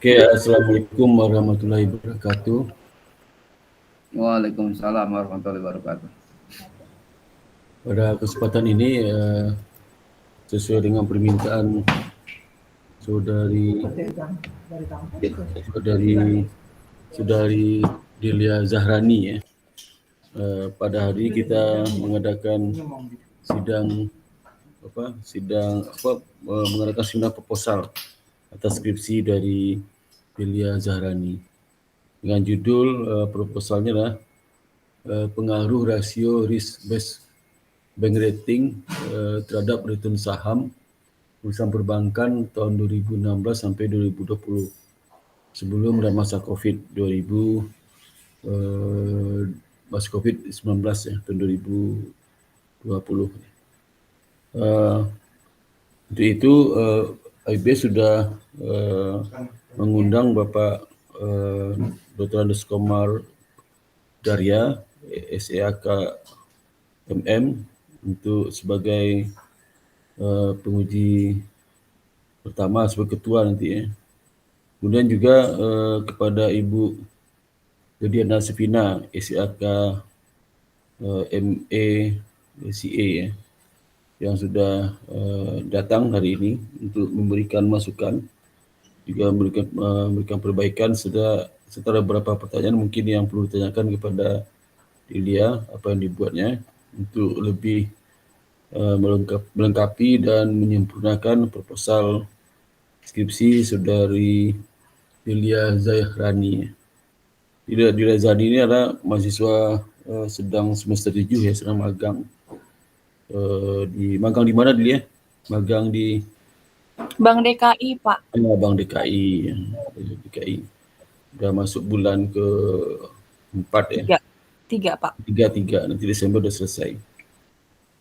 Oke, Assalamualaikum warahmatullahi wabarakatuh. Waalaikumsalam warahmatullahi wabarakatuh. Pada kesempatan ini, sesuai dengan permintaan saudari Delia Zahrani ya, pada hari ini kita mengadakan mengadakan sidang proposal atas skripsi dari Delia Zahrani dengan judul proposalnya adalah pengaruh rasio risk based bank rating terhadap return saham perusahaan perbankan tahun 2016 sampai 2020 sebelum dan masa masa COVID-19 ya, tahun 2020. Untuk itu AIB sudah mengundang Bapak Dr. Andes Komar Darya, SEAK MM, untuk sebagai penguji pertama sebagai ketua nanti ya. Kemudian juga kepada Ibu Diana Sefina, SEAK MA CA ya, yang sudah datang hari ini untuk memberikan masukan, juga memberikan perbaikan serta beberapa pertanyaan mungkin yang perlu ditanyakan kepada Delia, apa yang dibuatnya untuk lebih melengkapi dan menyempurnakan proposal skripsi saudari Delia Zahrani. Delia Zahrani ini adalah mahasiswa sedang semester 7 ya, sedang magang. Magang di mana dia? Magang di Bank DKI, Pak. Bank DKI. DKI. Udah masuk bulan ke-4 ya. 3, Pak. 3, nanti Desember udah selesai.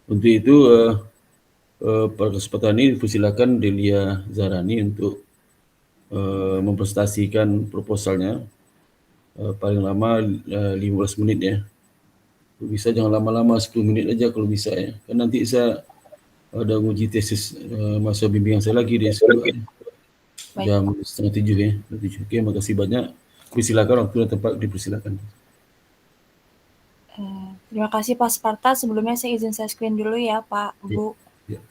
Untuk itu pada kesempatan ini persilakan Delia Zahrani untuk mempresentasikan proposalnya, paling lama 15 menit ya. Kalau bisa jangan lama-lama, 10 menit aja kalau bisa ya. Kan nanti saya ada uji tesis masa bimbingan saya lagi di S2 ya. Jam 6:30 ya. Oke, makasih banyak. Persilakan, waktu dan tempat dipersilakan. Terima kasih Pak Sparta. Sebelumnya saya izin share screen dulu ya Pak, Bu. Ya.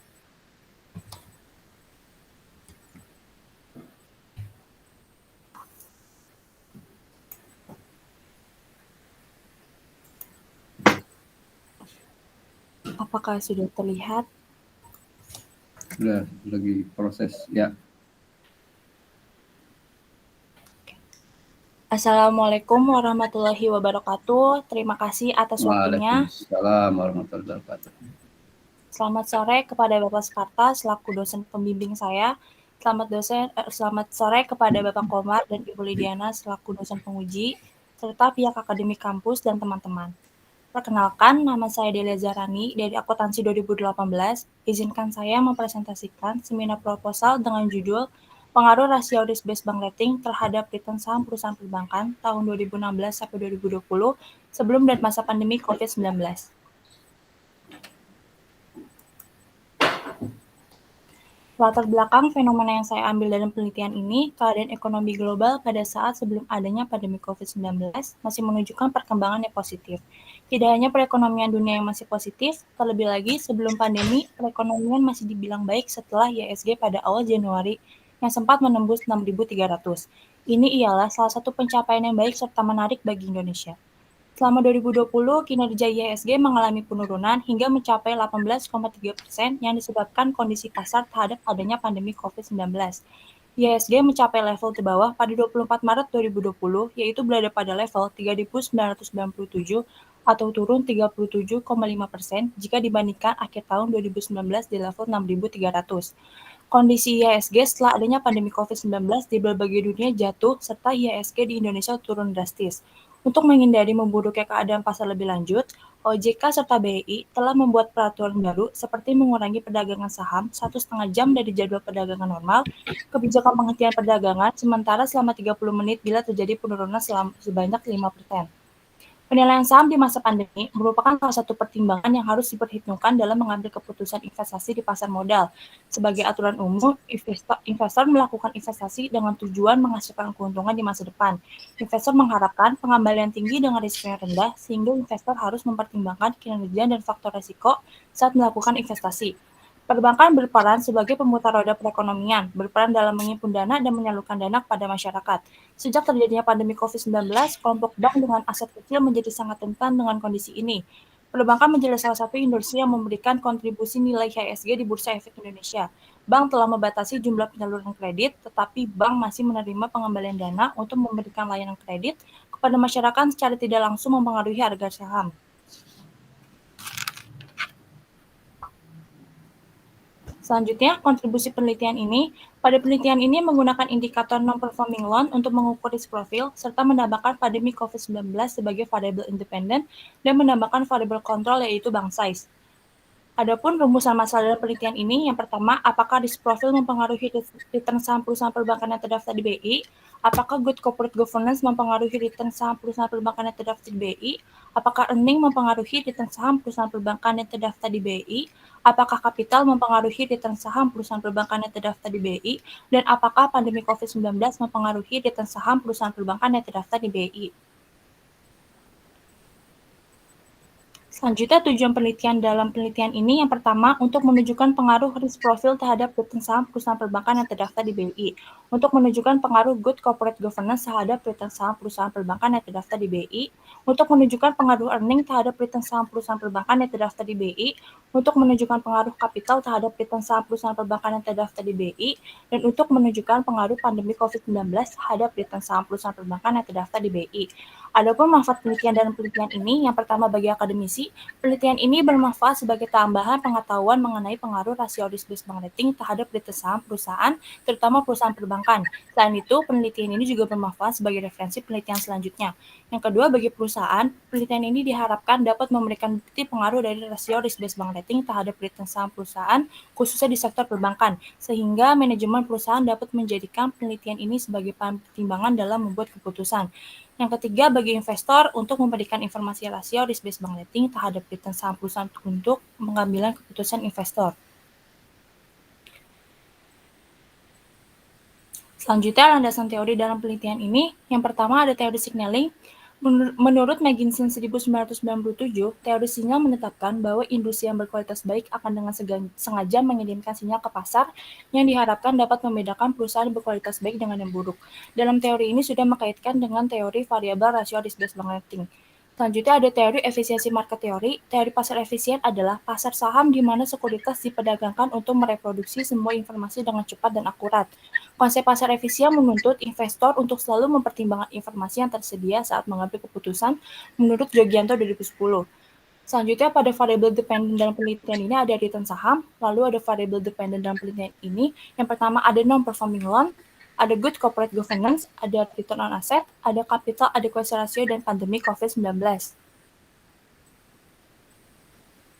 Apakah sudah terlihat? Sudah lagi proses ya. Assalamualaikum warahmatullahi wabarakatuh. Terima kasih atas waktunya. Waalaikumsalam warahmatullahi wabarakatuh. Selamat sore kepada Bapak Sparta selaku dosen pembimbing saya. Selamat sore kepada Bapak Komar dan Ibu Lidiana selaku dosen penguji, serta pihak akademik kampus dan teman-teman. Perkenalkan, nama saya Delia Zahrani dari Akuntansi 2018. Izinkan saya mempresentasikan seminar proposal dengan judul Pengaruh Rasio Risk Based Bank Rating terhadap return saham perusahaan perbankan tahun 2016 sampai 2020 sebelum dan masa pandemi COVID-19. Latar belakang fenomena yang saya ambil dalam penelitian ini, keadaan ekonomi global pada saat sebelum adanya pandemi COVID-19 masih menunjukkan perkembangan yang positif. Tidak hanya perekonomian dunia yang masih positif, terlebih lagi sebelum pandemi, perekonomian masih dibilang baik setelah IHSG pada awal Januari yang sempat menembus 6.300. Ini ialah salah satu pencapaian yang baik serta menarik bagi Indonesia. Selama 2020, kinerja IHSG mengalami penurunan hingga mencapai 18,3% yang disebabkan kondisi pasar terhadap adanya pandemi COVID-19. IHSG mencapai level terbawah pada 24 Maret 2020, yaitu berada pada level 3.997 atau turun 37,5% jika dibandingkan akhir tahun 2019 di level 6.300. Kondisi IHSG setelah adanya pandemi COVID-19 di berbagai dunia jatuh, serta IHSG di Indonesia turun drastis. Untuk menghindari memburuknya keadaan pasar lebih lanjut, OJK serta BI telah membuat peraturan baru seperti mengurangi perdagangan saham 1,5 jam dari jadwal perdagangan normal, kebijakan penghentian perdagangan sementara selama 30 menit bila terjadi penurunan sebanyak 5%. Penilaian saham di masa pandemi merupakan salah satu pertimbangan yang harus diperhitungkan dalam mengambil keputusan investasi di pasar modal. Sebagai aturan umum, investor melakukan investasi dengan tujuan menghasilkan keuntungan di masa depan. Investor mengharapkan pengembalian tinggi dengan risiko yang rendah, sehingga investor harus mempertimbangkan kinerja dan faktor risiko saat melakukan investasi. Perbankan berperan sebagai pemutar roda perekonomian, berperan dalam menghimpun dana dan menyalurkan dana kepada masyarakat. Sejak terjadinya pandemi COVID-19, kelompok bank dengan aset kecil menjadi sangat rentan dengan kondisi ini. Perbankan menjadi salah satu industri yang memberikan kontribusi nilai IHSG di Bursa Efek Indonesia. Bank telah membatasi jumlah penyaluran kredit, tetapi bank masih menerima pengembalian dana untuk memberikan layanan kredit kepada masyarakat secara tidak langsung mempengaruhi harga saham. Selanjutnya, kontribusi penelitian ini. Pada penelitian ini menggunakan indikator non-performing loan untuk mengukur risk profile, serta menambahkan pandemi COVID-19 sebagai variabel independen dan menambahkan variabel kontrol yaitu bank size. Adapun rumusan masalah dalam penelitian ini, yang pertama, apakah risk profile mempengaruhi return saham perusahaan perbankan yang terdaftar di BI? Apakah good corporate governance mempengaruhi return saham perusahaan perbankan yang terdaftar di BI? Apakah earning mempengaruhi return saham perusahaan perbankan yang terdaftar di BI? Apakah kapital mempengaruhi return saham perusahaan perbankan yang terdaftar di BI? Dan apakah pandemi COVID-19 mempengaruhi return saham perusahaan perbankan yang terdaftar di BI? Selanjutnya, tujuan penelitian dalam penelitian ini yang pertama, untuk menunjukkan pengaruh risk profile terhadap return saham perusahaan perbankan yang terdaftar di BI, untuk menunjukkan pengaruh good corporate governance terhadap return saham perusahaan perbankan yang terdaftar di BI, untuk menunjukkan pengaruh earning terhadap return saham perusahaan perbankan yang terdaftar di BI, untuk menunjukkan pengaruh kapital terhadap return saham perusahaan perbankan yang terdaftar di BI, dan untuk menunjukkan pengaruh pandemi COVID-19 terhadap return saham perusahaan perbankan yang terdaftar di BI. Adapun manfaat penelitian dalam penelitian ini, yang pertama bagi akademisi, penelitian ini bermanfaat sebagai tambahan pengetahuan mengenai pengaruh rasio risk-based bank rating terhadap return saham perusahaan, terutama perusahaan perbankan. Selain itu, penelitian ini juga bermanfaat sebagai referensi penelitian selanjutnya. Yang kedua, bagi perusahaan, penelitian ini diharapkan dapat memberikan bukti pengaruh dari rasio risk-based bank rating terhadap return saham perusahaan, khususnya di sektor perbankan, sehingga manajemen perusahaan dapat menjadikan penelitian ini sebagai pertimbangan dalam membuat keputusan. Yang ketiga, bagi investor untuk memberikan informasi rasio risk-based bank rating terhadap return saham perusahaan untuk pengambilan keputusan investor. Selanjutnya, landasan teori dalam penelitian ini. Yang pertama ada teori signaling. Menurut McKinsey 1997, teori sinyal menetapkan bahwa industri yang berkualitas baik akan dengan sengaja mengirimkan sinyal ke pasar yang diharapkan dapat membedakan perusahaan berkualitas baik dengan yang buruk. Dalam teori ini sudah mengkaitkan dengan teori variabel rasio risk-based bank rating. Selanjutnya ada teori efisiensi market teori. Teori pasar efisien adalah pasar saham di mana sekuritas diperdagangkan untuk mereproduksi semua informasi dengan cepat dan akurat. Konsep pasar efisien menuntut investor untuk selalu mempertimbangkan informasi yang tersedia saat mengambil keputusan menurut Jogianto 2010. Selanjutnya pada variable dependent dalam penelitian ini ada return saham, lalu ada variable dependent dalam penelitian ini. Yang pertama ada non-performing loan, ada good corporate governance, ada return on asset, ada capital adequacy ratio, dan pandemi COVID-19.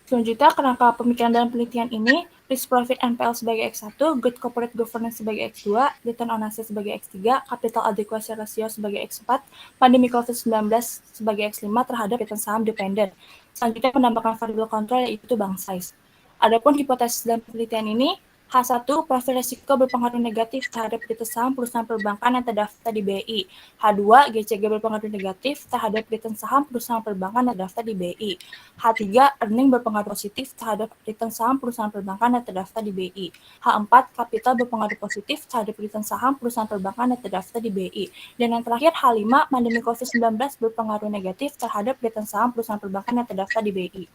Selanjutnya, kerangka pemikiran dalam penelitian ini, risk profit NPL sebagai X1, good corporate governance sebagai X2, return on asset sebagai X3, capital adequacy ratio sebagai X4, pandemi COVID-19 sebagai X5 terhadap return saham dependent. Selanjutnya, penambahkan variable control yaitu bank size. Adapun hipotesis dalam penelitian ini, H1, profil risiko berpengaruh negatif terhadap return saham perusahaan perbankan yang terdaftar di BI. H2, GCG berpengaruh negatif terhadap return saham perusahaan perbankan yang terdaftar di BI. H3, earning berpengaruh positif terhadap return saham perusahaan perbankan yang terdaftar di BI. H4, kapital berpengaruh positif terhadap return saham perusahaan perbankan yang terdaftar di BI. Dan yang terakhir, H5, pandemi COVID-19 berpengaruh negatif terhadap return saham perusahaan perbankan yang terdaftar di BI.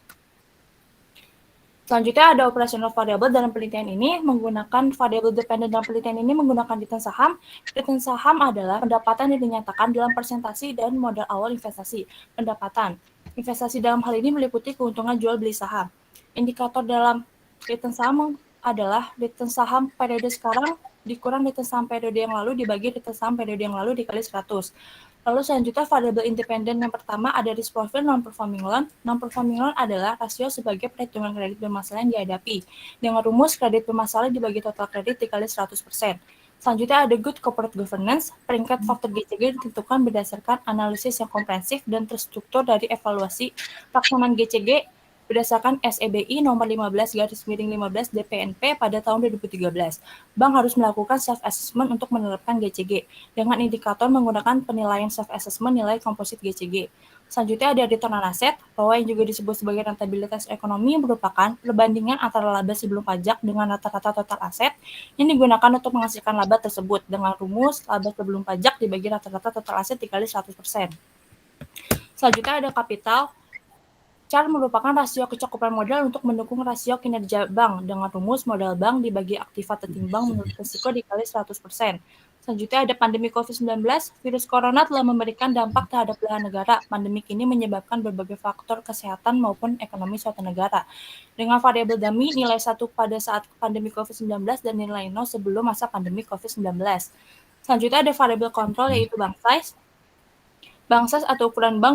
Selanjutnya ada operational variable dalam penelitian ini menggunakan variable dependent dalam penelitian ini menggunakan return saham. Return saham adalah pendapatan yang dinyatakan dalam persentase dan modal awal investasi. Pendapatan. Investasi dalam hal ini meliputi keuntungan jual beli saham. Indikator dalam return saham adalah return saham periode sekarang dikurang return saham periode yang lalu dibagi return saham periode yang lalu dikali 100. Lalu selanjutnya variabel independen yang pertama ada risk profile non-performing loan. Non-performing loan adalah rasio sebagai perhitungan kredit bermasalah yang dihadapi. Dengan rumus kredit bermasalah dibagi total kredit dikali 100%. Selanjutnya ada good corporate governance. Peringkat faktor GCG ditentukan berdasarkan analisis yang komprehensif dan terstruktur dari evaluasi pelaksanaan GCG berdasarkan SEBI nomor 15/15 DPNP pada tahun 2013. Bank harus melakukan self-assessment untuk menerapkan GCG dengan indikator menggunakan penilaian self-assessment nilai komposit GCG. Selanjutnya ada return on asset, ROA yang juga disebut sebagai rentabilitas ekonomi merupakan perbandingan antara laba sebelum pajak dengan rata-rata total aset yang digunakan untuk menghasilkan laba tersebut dengan rumus laba sebelum pajak dibagi rata-rata total aset dikali 100%. Selanjutnya ada capital. CAR merupakan rasio kecukupan modal untuk mendukung rasio kinerja bank dengan rumus modal bank dibagi aktiva tertimbang menurut risiko dikali 100%. Selanjutnya ada pandemi COVID-19. Virus corona telah memberikan dampak terhadap belahan negara. Pandemi ini menyebabkan berbagai faktor kesehatan maupun ekonomi suatu negara. Dengan variabel dummy nilai 1 pada saat pandemi COVID-19 dan nilai 0 sebelum masa pandemi COVID-19. Selanjutnya ada variabel kontrol yaitu bank size. Bank size atau ukuran bank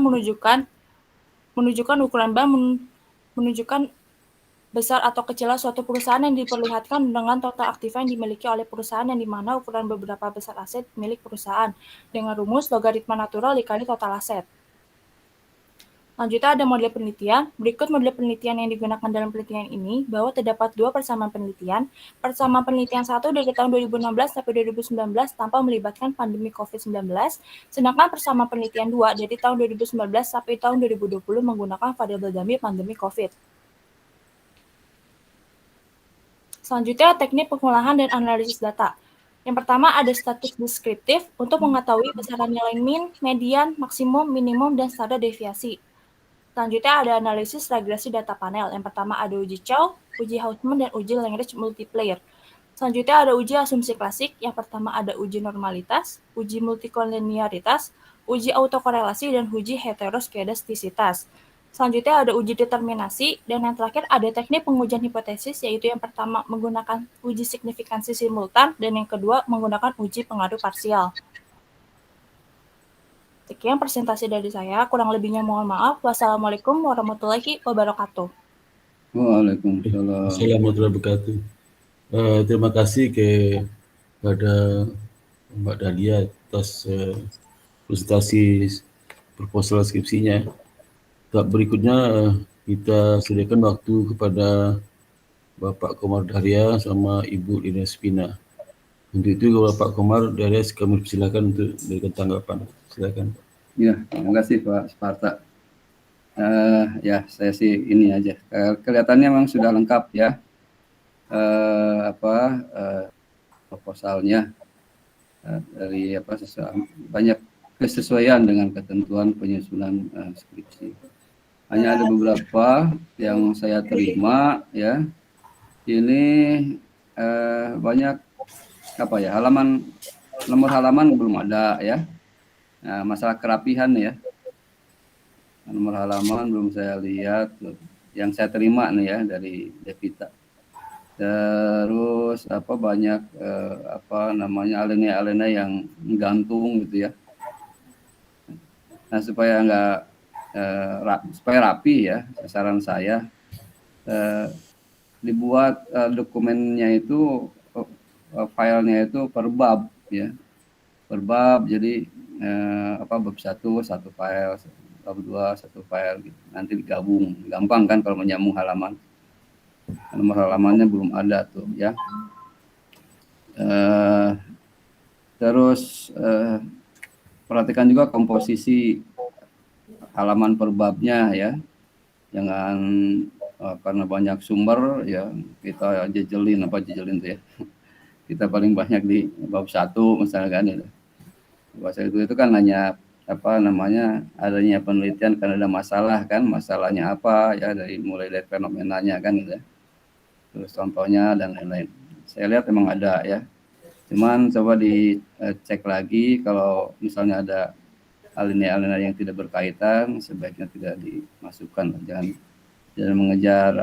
menunjukkan besar atau kecilnya suatu perusahaan yang diperlihatkan dengan total aktiva yang dimiliki oleh perusahaan yang dimana ukuran beberapa besar aset milik perusahaan dengan rumus logaritma natural dikali total aset. Selanjutnya ada model penelitian. Berikut model penelitian yang digunakan dalam penelitian ini bahwa terdapat 2 persamaan penelitian. Persamaan penelitian 1 dari tahun 2016 sampai 2019 tanpa melibatkan pandemi COVID-19, sedangkan persamaan penelitian 2 dari tahun 2019 sampai tahun 2020 menggunakan variabel dummy pandemi COVID. Selanjutnya teknik pengolahan dan analisis data. Yang pertama ada status deskriptif untuk mengetahui besaran nilai min, median, maksimum, minimum, dan standar deviasi. Selanjutnya ada analisis regresi data panel. Yang pertama ada uji Chow, uji Hausman, dan uji Lagrange multiplier. Selanjutnya ada uji asumsi klasik. Yang pertama ada uji normalitas, uji multikoliniaritas, uji autokorelasi, dan uji heteroskedastisitas. Selanjutnya ada uji determinasi, dan yang terakhir ada teknik pengujian hipotesis, yaitu yang pertama menggunakan uji signifikansi simultan, dan yang kedua menggunakan uji pengaruh parsial. Sekian presentasi dari saya, kurang lebihnya mohon maaf. Wassalamualaikum warahmatullahi wabarakatuh. Waalaikumsalam. Assalamualaikum warahmatullahi wabarakatuh. Terima kasih kepada Mbak Dahlia atas presentasi proposal skripsinya. Berikutnya kita sediakan waktu kepada Bapak Komar Dahlia sama Ibu Ines Pina. Untuk itu Bapak Komar Dahlia kami persilakan untuk memberikan tanggapan. Silakan. Ya, terima kasih Pak Sparta. Ya, saya sih ini aja. Kelihatannya memang sudah lengkap ya. Proposalnya dari banyak kesesuaian dengan ketentuan penyusunan skripsi. Hanya ada beberapa yang saya terima ya. Ini banyak nomor halaman belum ada ya. Nah, masalah kerapihan ya. Nomor halaman belum saya lihat. Yang saya terima nih ya dari Devita. Terus banyak alinea-alinea yang gantung gitu ya. Nah, supaya rapi ya, saran saya dibuat dokumennya itu filenya itu per bab ya. Per bab, jadi bab 1 satu file, bab 2 satu file gitu. Nanti digabung, gampang kan kalau menyambung halaman. Nomor halamannya belum ada tuh ya. Terus perhatikan juga komposisi halaman per babnya ya. Jangan karena banyak sumber ya kita jejelin tuh ya. Kita paling banyak di bab 1 misalkan ya. Bahasa itu kan hanya adanya penelitian karena ada masalah kan, masalahnya apa ya, mulai dari fenomenanya kan gitu ya. Terus contohnya dan lain-lain. Saya lihat memang ada ya. Cuman coba dicek lagi kalau misalnya ada alinea-alinea yang tidak berkaitan sebaiknya tidak dimasukkan. Jangan mengejar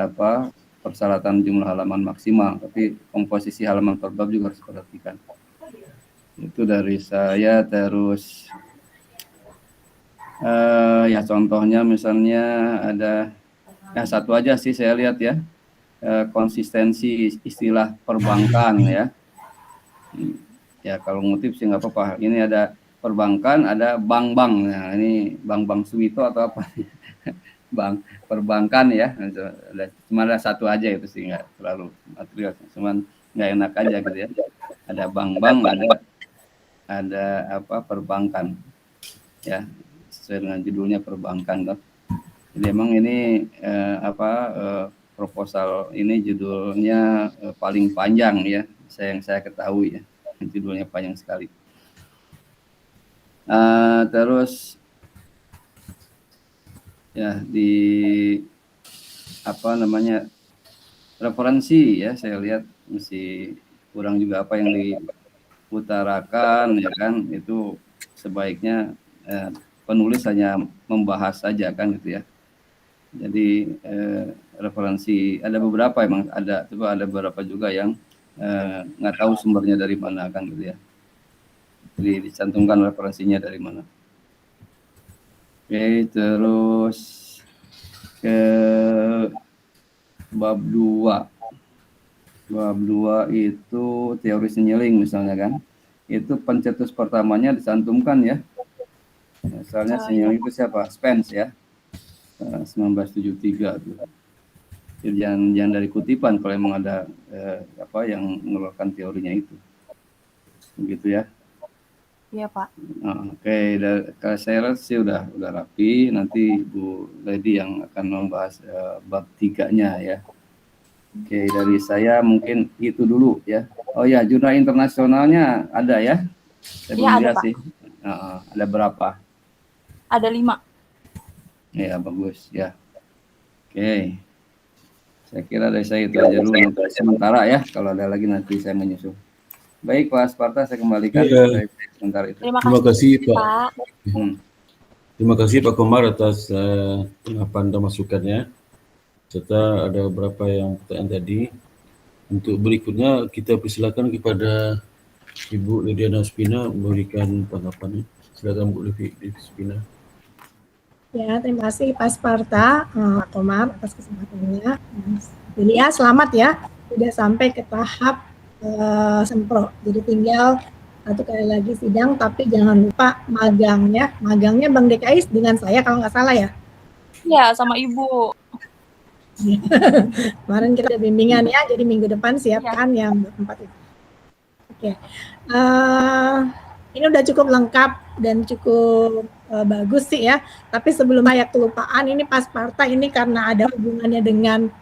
persyaratan jumlah halaman maksimal, tapi komposisi halaman per bab juga harus diperhatikan. Itu dari saya. Terus ya contohnya misalnya ada satu aja sih saya lihat ya, konsistensi istilah perbankan ya. Ya kalau ngutip sih nggak apa-apa. Ini ada perbankan, ada bank-bank. Nah ini bank-bank Suwito atau apa? Bank perbankan ya. Cuma ada satu aja itu sih, nggak terlalu material. Cuman nggak enak aja gitu ya. Ada bank-bank, ada apa perbankan ya, sesuai dengan judulnya perbankan toh. Jadi emang ini proposal ini judulnya paling panjang ya, yang saya ketahui ya, judulnya panjang sekali. Terus ya di apa namanya referensi ya, saya lihat masih kurang juga apa yang diutarakan ya kan, itu sebaiknya penulis hanya membahas saja kan gitu ya. Jadi referensi ada beberapa, emang ada, coba ada beberapa juga yang nggak tahu sumbernya dari mana kan gitu ya. Jadi dicantumkan referensinya dari mana. Oke, terus ke bab 2. Bab 2 itu teori senyaling misalnya kan. Itu pencetus pertamanya dicantumkan ya. Misalnya senyaling itu siapa? Spence ya. 1973 tuh. Jadi jangan dari kutipan kalau emang ada yang mengeluarkan teorinya itu. Begitu ya. Iya, Pak. Oke, kalau saya lihat sih udah rapi. Nanti Bu Lady yang akan membahas bab 3-nya ya. Oke, dari saya mungkin itu dulu ya. Oh ya, jurnal internasionalnya ada ya? Saya belum lihat sih. Ada berapa? Ada 5. Ya, bagus ya. Oke. Saya kira dari saya itu aja dulu untuk sementara ya. Kalau ada lagi nanti saya menyusul. Baik, Pak Sparta, saya kembalikan sebentar itu. Terima kasih Pak. Terima kasih Pak Komar atas tanggapan dan masukannya. Serta ada beberapa yang pertanyaan tadi. Untuk berikutnya kita persilakan kepada Ibu Lidiana Spina memberikan tanggapannya. Silakan Bu Spina. Ya, terima kasih Pak Sparta, Pak Komar atas kesempatannya. Jadi ya selamat ya, sudah sampai ke tahap sempro. Jadi tinggal satu kali lagi sidang, tapi jangan lupa magangnya. Magangnya Bang DKI dengan saya kalau nggak salah ya. Iya, sama Ibu. Kemarin kita ada bimbingan ya, jadi minggu depan siapkan yang 4 itu. Oke. Ini udah cukup lengkap dan cukup bagus sih ya. Tapi sebelum banyak kelupaan, ini Pak Sparta ini karena ada hubungannya dengan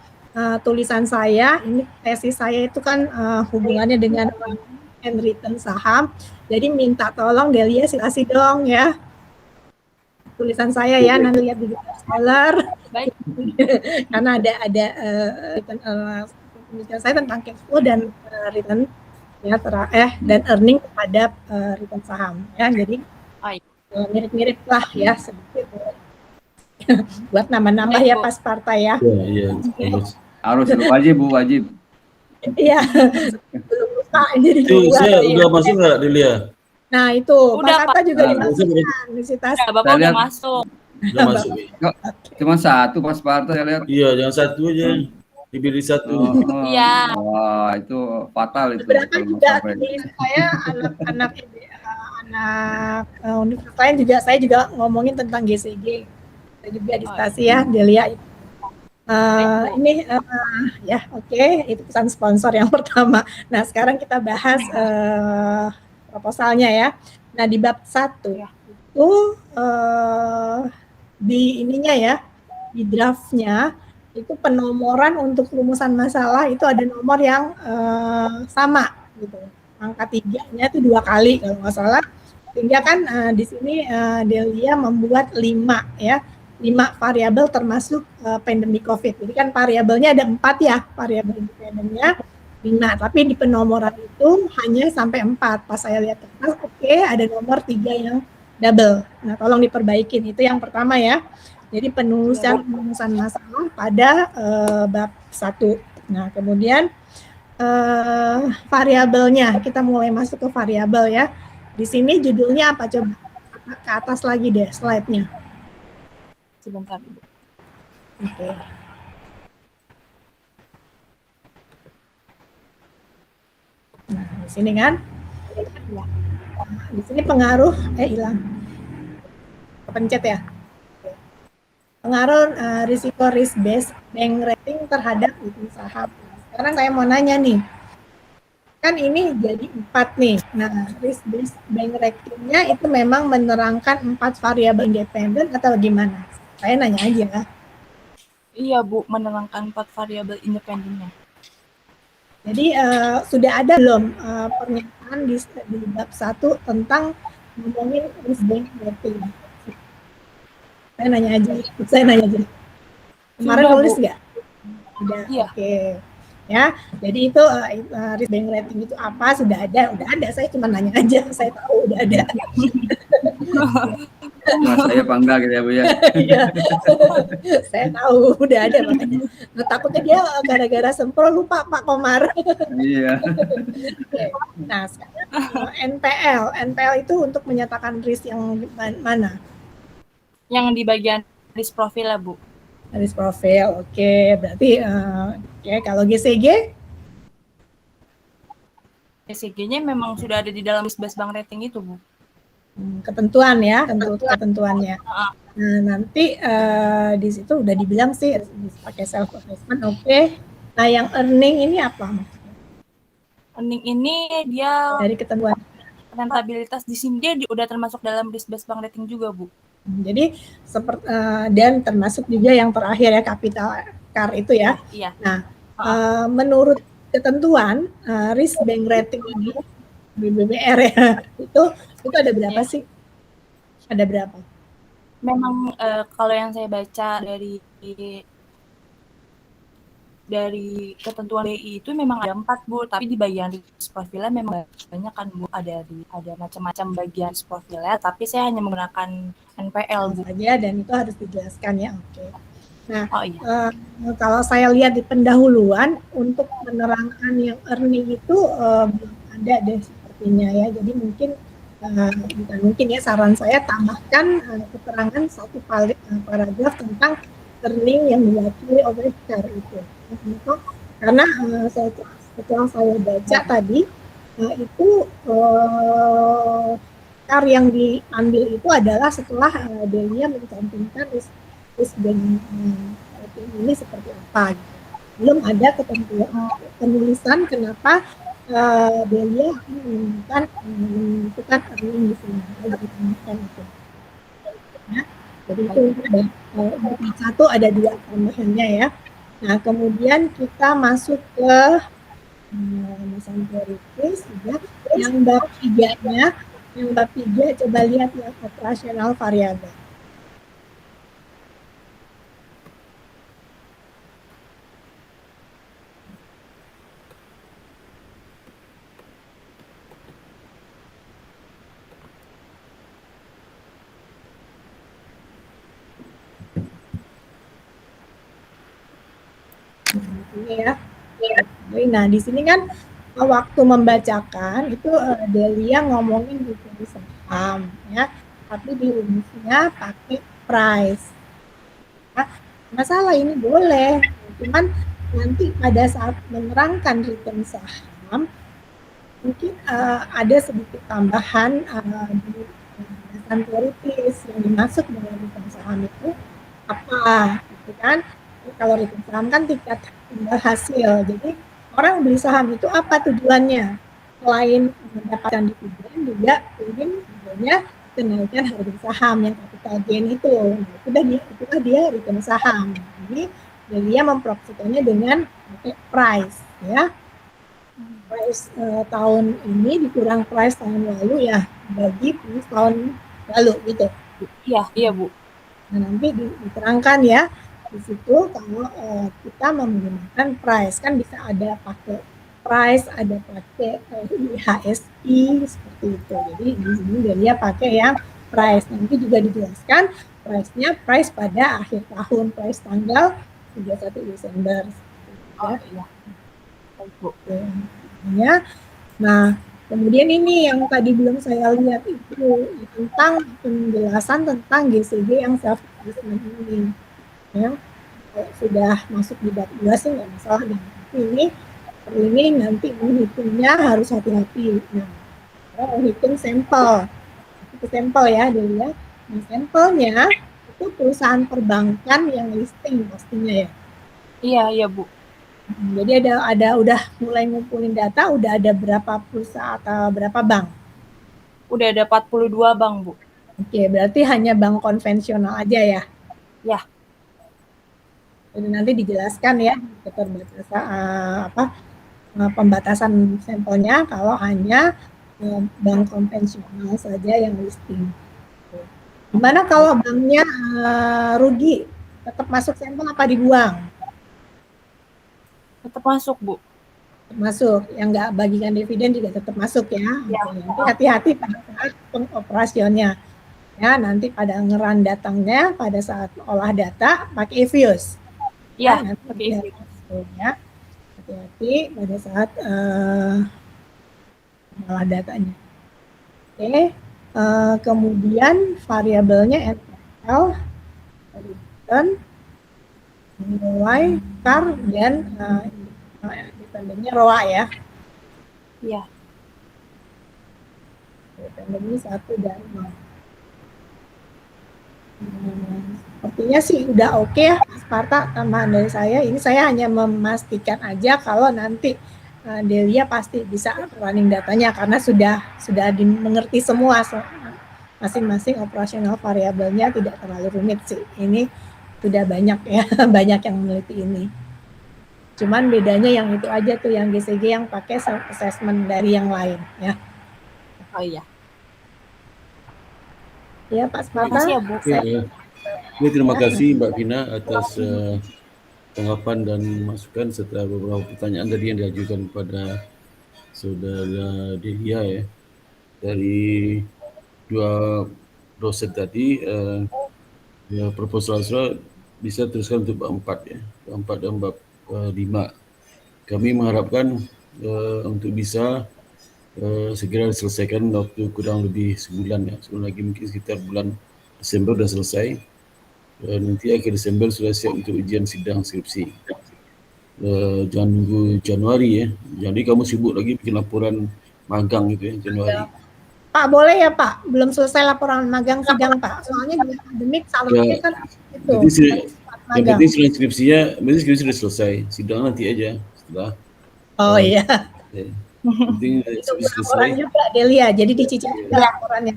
tulisan saya. Ini tesis saya itu kan hubungannya dengan handwritten saham. Jadi minta tolong Delia kasih dong ya tulisan saya ya, nanti lihat di Digital Scholar. Baik. Karena ada tulisan saya tentang cash flow dan return ya dan earning kepada return saham ya. Jadi mirip-mirip lah ya sedikit buat nambah-nambah ya Pak Sparta ya. Iya. Harus wajib Bu, wajib. Iya. Belum lupa ini itu saya udah masuk nggak Delia? Nah itu udah, Pak Sparta juga dimasukkan ya, Bapak udah masuk. Udah masuk. Cuma satu Pak Sparta saya lihat. Iya, jangan satu aja. Dipilih satu. Iya. Wah, itu fatal itu. Beberapa juga saya anak universitas lain juga, saya juga ngomongin tentang GCG. Saya juga di stasi ya, Delia. Ini ya oke, itu pesan sponsor yang pertama. Nah sekarang kita bahas proposalnya ya. Nah di bab 1 itu di ininya ya, di draftnya itu penomoran untuk rumusan masalah itu ada nomor yang sama gitu. Angka 3-nya itu 2 kali kalau nggak salah. Sehingga kan di sini Delia membuat 5 ya. 5 variabel termasuk pandemi COVID. Jadi kan variabelnya ada 4 ya, variabel independennya 5, tapi di penomoran itu hanya sampai 4. Pas saya lihat kertas, oke, ada nomor 3 yang double. Nah, tolong diperbaikin. Itu yang pertama ya. Jadi penulisan masalah pada bab 1. Nah, kemudian variabelnya, kita mulai masuk ke variabel ya. Di sini judulnya apa coba? Ke atas lagi deh slide-nya. Sebentar, Ibu. Oke. Nah, di sini kan. Ya. Di sini pengaruh hilang. Pencet ya. Pengaruh risiko risk based bank rating terhadap itu saham. Sekarang saya mau nanya nih, kan ini jadi 4 nih. Nah, risk based bank ratingnya itu memang menerangkan 4 variabel independen atau gimana? Saya nanya aja. Iya, Bu, menerangkan 4 variabel independennya. Jadi sudah ada belum pernyataan di bab 1 tentang ngomongin risk based rating? Saya nanya aja. Kemarin Sudah, nulis Bu. nggak? Udah, Iya. oke. Ya, jadi itu risk bank rating itu apa? Sudah ada. Saya cuma nanya aja, saya tahu udah ada. Mas saya apa enggak gitu ya Bu ya. Iya, saya tahu udah ada makanya. Nah, takutnya dia gara-gara sempro lupa Pak Komar. Iya. Oke. Nah, sekarang NPL itu untuk menyatakan risk yang mana? Yang di bagian risk profile ya, Bu. Risk profile, oke. Berarti kalau GCG? GCG-nya memang sudah ada di dalam risk based bank rating itu, Bu. Ketentuan ya, ketentuannya. Nah, nanti di situ udah dibilang sih pakai self assessment, oke. Nah, yang earning ini apa? Earning ini dia Dari ketentuan. rentabilitas di sini dia udah termasuk dalam risk based bank rating juga, Bu. Jadi seperti dan termasuk juga yang terakhir ya capital CAR itu ya. Iya. Nah, menurut ketentuan risk bank rating ini BBR ya itu ada berapa sih? Ada berapa? Memang kalau yang saya baca dari ketentuan BI itu memang ada 4, Bu, tapi di bagian risk profile memang banyak kan, Bu, ada macam-macam bagian risk profile, tapi saya hanya menggunakan NPL, Bu. Saja dan itu harus dijelaskan ya, oke. Nah, iya. Kalau saya lihat di pendahuluan untuk menerangkan yang earning itu belum ada deh sepertinya ya, jadi mungkin bukan mungkin ya, saran saya tambahkan keterangan satu paragraf tentang earning yang diwakili oleh CAR itu. Karena setelah saya baca tadi itu CAR yang diambil itu adalah setelah Delia mencantumkan risk bank rating ini seperti apa. Gitu. Belum ada ketentuan penulisan kenapa Delia akan menentukan earning di sini. Itu. Ya, jadi itu bab 1 ada 2 tambahannya ya. Nah, kemudian kita masuk ke prioritas ya. Yang bab 3-nya, coba lihat yang operasional variabel. Ya. Nah, di sini kan waktu membacakan itu Delia ngomongin di saham ya, tapi di rumusnya pakai price. Nah, masalah ini boleh, cuman nanti pada saat menerangkan return saham mungkin ada sedikit tambahan di berdasarkan teoritis yang dimasuk dalam return saham itu apa, gitu kan? Kalau return saham kan tingkat imbal hasil. Jadi orang beli saham itu apa tujuannya? Selain mendapatkan dividen juga ingin adanya kenaikan harga saham yang capital gain itu. Nah, itulah dia return saham. Jadi dia memproyeksikannya dengan price ya. Price tahun ini dikurang price tahun lalu ya, bagi price tahun lalu gitu. Iya, Bu. Nah, nanti diterangkan ya di situ kalau kita menggunakan price kan bisa ada pakai price, ada pakai IHSI seperti itu. Jadi di sini dia pakai yang price. Nanti juga dijelaskan price-nya price pada akhir tahun, price tanggal 31 Desember. Oh, iya. Ya. Nah, kemudian ini yang tadi belum saya lihat itu tentang penjelasan tentang GCG yang self assessment ini. Ya, kalau sudah masuk di bab 2 sih nggak masalah, dan ini nanti menghitungnya harus hati-hati. Nah, cara menghitung sampel. Itu sampel ya dulu ya. Nah, sampelnya itu perusahaan perbankan yang listing pastinya ya. Iya, Bu. Jadi ada udah mulai ngumpulin data, udah ada berapa perusahaan atau berapa bank? Udah ada 42 bank, Bu. Oke, berarti hanya bank konvensional aja ya? Ya. Jadi nanti dijelaskan ya keterbatasan pembatasan sampelnya kalau hanya bank konvensional saja yang listing. Gimana kalau banknya rugi, tetap masuk sampel apa dibuang? Tetap masuk, Bu. Masuk, yang nggak bagikan dividen juga tetap masuk ya. Ya. Nanti hati-hati pada saat pengoperasionnya. Ya, nanti pada ngeran datangnya pada saat olah data pakai Evius. Iya, nanti pakai Evius. ya. Hati-hati pada saat olah datanya. Oke, kemudian variabelnya NPL, return, nilai, CAR, dan dependennya ROA ya. Iya. Dependennya 1 dan 0. Sepertinya sih udah oke ya, Sparta, tambahan dari saya. Ini saya hanya memastikan aja kalau nanti Delia pasti bisa running datanya karena sudah dimengerti semua masing-masing operasional variabelnya, tidak terlalu rumit sih. Ini sudah banyak ya, banyak yang meneliti ini. Cuman bedanya yang itu aja tuh, yang GCG yang pakai self assessment dari yang lain ya. Oh iya. Ya Pak Sparta. Makasih ya, Bu. Ya, terima kasih Mbak Vina atas tanggapan dan masukan serta beberapa pertanyaan tadi yang diajukan kepada Saudara Delia ya. Dari dua dosen tadi, ya, proposal Asra bisa teruskan untuk bab 4 ya, bab 4 dan bab 5. Kami mengharapkan untuk bisa segera diselesaikan waktu kurang lebih sebulan ya, sebulan lagi mungkin sekitar bulan Desember sudah selesai. Nanti akhir Desember sudah siap untuk ujian sidang skripsi. Jangan nunggu Januari ya. Jadi kamu sibuk lagi bikin laporan magang gitu ya Januari. Pak boleh ya Pak, belum selesai laporan magang sidang Pak. Soalnya di akademik salurnya kan itu. Yang penting sidang skripsinya, berarti skripsi sudah selesai. Sidang nanti aja setelah. Oh iya. Penting laporan juga Delia, jadi dicicil juga laporannya.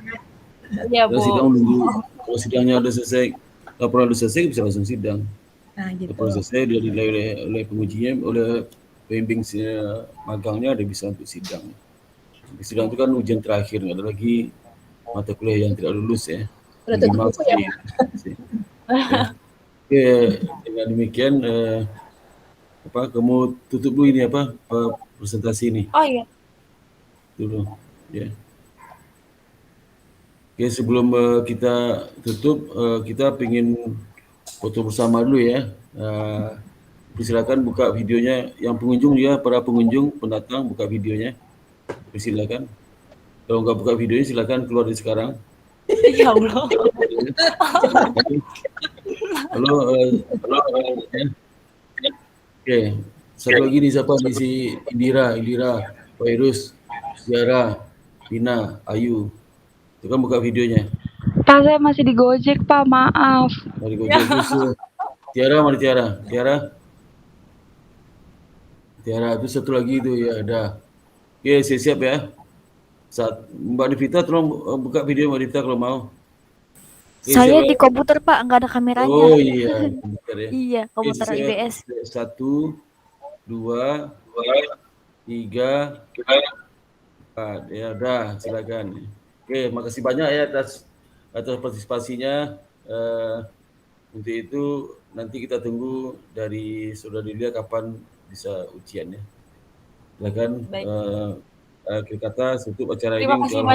Iya, Bu. Sidang nunggu, kalau sidangnya udah selesai, laporan udah selesai bisa langsung sidang. Nah, gitu. Laporan selesai dia dinilai oleh pengujinya, oleh pembimbing magangnya, ada bisa untuk sidang. Sidang itu kan ujian terakhir, nggak ada lagi mata kuliah yang tidak lulus ya. Minimal ya. Oke, dengan demikian kamu tutup dulu ini presentasi ini. Oh iya. Dulu ya. Oke, sebelum kita tutup, kita ingin foto bersama dulu ya. Silakan buka videonya, yang pengunjung ya, para pengunjung pendatang buka videonya. Silakan. Kalau nggak buka videonya silakan keluar dari sekarang. Ya Allah. Halo, ya. Oke, satu lagi nih siapa? Si Indira, Virus, Tiara, Pina, Ayu. Itu kan buka videonya. Pak, saya masih di Gojek, Pak. Maaf. Mari Gojek terus. Tiara, mari Tiara. Tiara, itu satu lagi itu ya, ada. Oke, siap ya. Mbak Devita tolong buka video Mbak Devita kalau mau. Oke, saya di komputer Pak, nggak ada kameranya. Oh iya, komputer ya. Iya, komputer IBS. 1, 2, 3, 4. Ya udah, silakan. Oke, makasih banyak ya atas partisipasinya. Untuk itu nanti kita tunggu dari Saudara Delia kapan bisa ujian ya. Silakan. Akhir kata tutup acara ini. Terima kasih banyak.